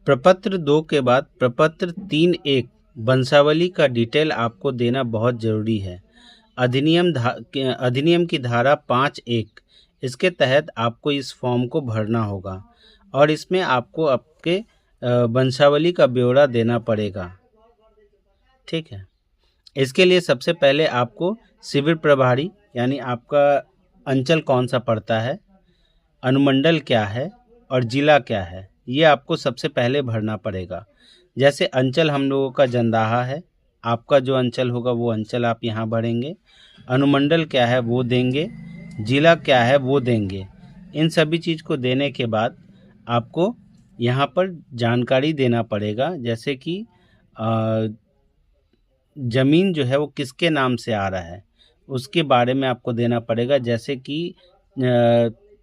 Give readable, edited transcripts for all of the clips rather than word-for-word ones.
प्रपत्र 2 के बाद प्रपत्र 3(1) वंशावली का डिटेल आपको देना बहुत ज़रूरी है। अधिनियम की धारा 5(1) इसके तहत आपको इस फॉर्म को भरना होगा और इसमें आपको आपके वंशावली का ब्यौरा देना पड़ेगा। ठीक है। इसके लिए सबसे पहले आपको शिविर प्रभारी यानी आपका अंचल कौन सा पड़ता है, अनुमंडल क्या है और जिला क्या है, ये आपको सबसे पहले भरना पड़ेगा। जैसे अंचल हम लोगों का जंदाहा है, आपका जो अंचल होगा वो अंचल आप यहाँ भरेंगे। अनुमंडल क्या है वो देंगे, जिला क्या है वो देंगे। इन सभी चीज़ को देने के बाद आपको यहाँ पर जानकारी देना पड़ेगा, जैसे कि ज़मीन जो है वो किसके नाम से आ रहा है उसके बारे में आपको देना पड़ेगा। जैसे कि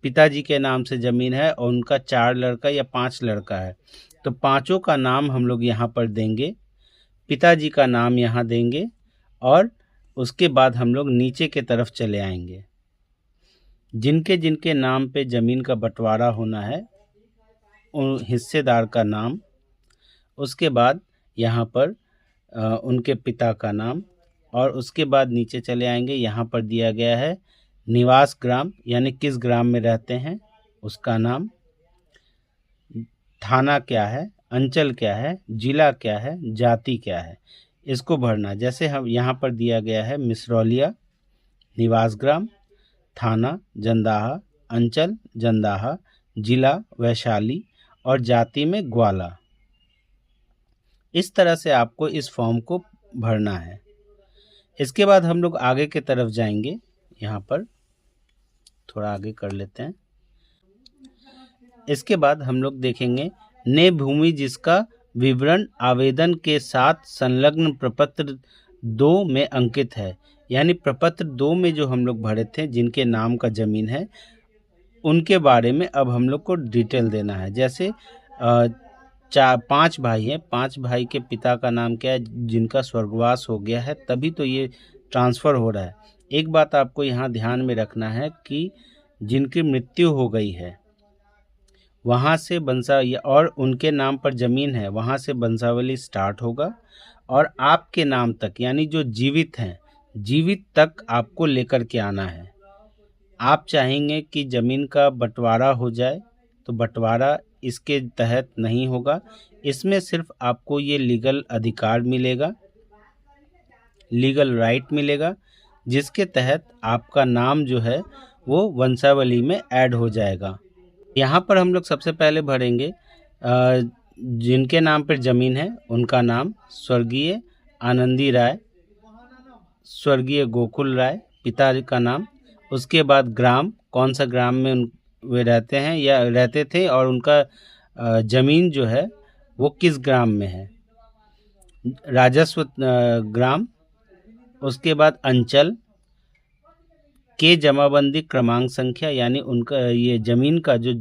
पिताजी के नाम से ज़मीन है और उनका 4 लड़का या 5 लड़का है, तो पांचों का नाम हम लोग यहाँ पर देंगे, पिताजी का नाम यहाँ देंगे और उसके बाद हम लोग नीचे के तरफ चले आएंगे। जिनके जिनके नाम पे ज़मीन का बंटवारा होना है उन हिस्सेदार का नाम, उसके बाद यहाँ पर उनके पिता का नाम और उसके बाद नीचे चले आएंगे। यहाँ पर दिया गया है निवास ग्राम यानी किस ग्राम में रहते हैं उसका नाम, थाना क्या है, अंचल क्या है, जिला क्या है, जाति क्या है, इसको भरना। जैसे हम यहाँ पर दिया गया है मिसरौलिया, निवास ग्राम, थाना जंदाहा, अंचल जंदाहा, जिला वैशाली और जाति में ग्वाला। इस तरह से आपको इस फॉर्म को भरना है। इसके बाद हम लोग आगे की तरफ जाएंगे। यहाँ पर थोड़ा आगे कर लेते हैं। इसके बाद हम लोग देखेंगे ने भूमि जिसका विवरण आवेदन के साथ संलग्न प्रपत्र 2 में अंकित है, यानी प्रपत्र 2 में जो हम लोग भरे थे जिनके नाम का ज़मीन है उनके बारे में अब हम लोग को डिटेल देना है। जैसे 5 भाई हैं, 5 भाई के पिता का नाम क्या है, जिनका स्वर्गवास हो गया है तभी तो ये ट्रांसफ़र हो रहा है। एक बात आपको यहाँ ध्यान में रखना है कि जिनकी मृत्यु हो गई है वहाँ से और उनके नाम पर ज़मीन है वहाँ से वंशावली स्टार्ट होगा और आपके नाम तक यानी जो जीवित हैं जीवित तक आपको लेकर के आना है। आप चाहेंगे कि ज़मीन का बंटवारा हो जाए तो बंटवारा इसके तहत नहीं होगा। इसमें सिर्फ आपको ये लीगल अधिकार मिलेगा, लीगल राइट मिलेगा, जिसके तहत आपका नाम जो है वो वंशावली में ऐड हो जाएगा। यहाँ पर हम लोग सबसे पहले भरेंगे जिनके नाम पर ज़मीन है उनका नाम, स्वर्गीय आनंदी राय, स्वर्गीय गोकुल राय पिता का नाम, उसके बाद ग्राम कौन सा ग्राम में वे रहते हैं या रहते थे और उनका ज़मीन जो है वो किस ग्राम में है, राजस्व ग्राम, उसके बाद अंचल के जमाबंदी क्रमांक संख्या यानी उनका ये ज़मीन का जो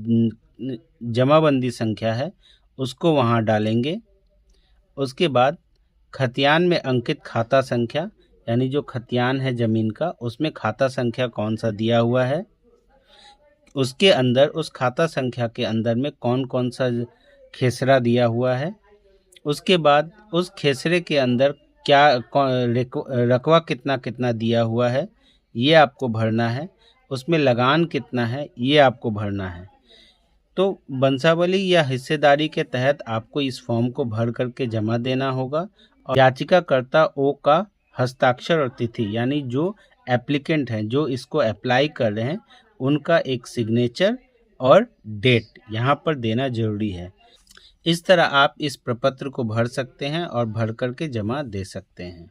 जमाबंदी संख्या है उसको वहाँ डालेंगे। उसके बाद खतियान में अंकित खाता संख्या यानी जो खतियान है ज़मीन का उसमें खाता संख्या कौन सा दिया हुआ है, उसके अंदर उस खाता संख्या के अंदर में कौन कौन सा खेसरा दिया हुआ है, उसके बाद उस खेसरे के अंदर क्या रकवा कितना कितना दिया हुआ है ये आपको भरना है, उसमें लगान कितना है ये आपको भरना है। तो वंशावली या हिस्सेदारी के तहत आपको इस फॉर्म को भर करके जमा देना होगा और याचिकाकर्ता ओ का हस्ताक्षर और तिथि यानी जो एप्लीकेंट हैं जो इसको अप्लाई कर रहे हैं उनका एक सिग्नेचर और डेट यहाँ पर देना जरूरी है। इस तरह आप इस प्रपत्र को भर सकते हैं और भर करके जमा दे सकते हैं।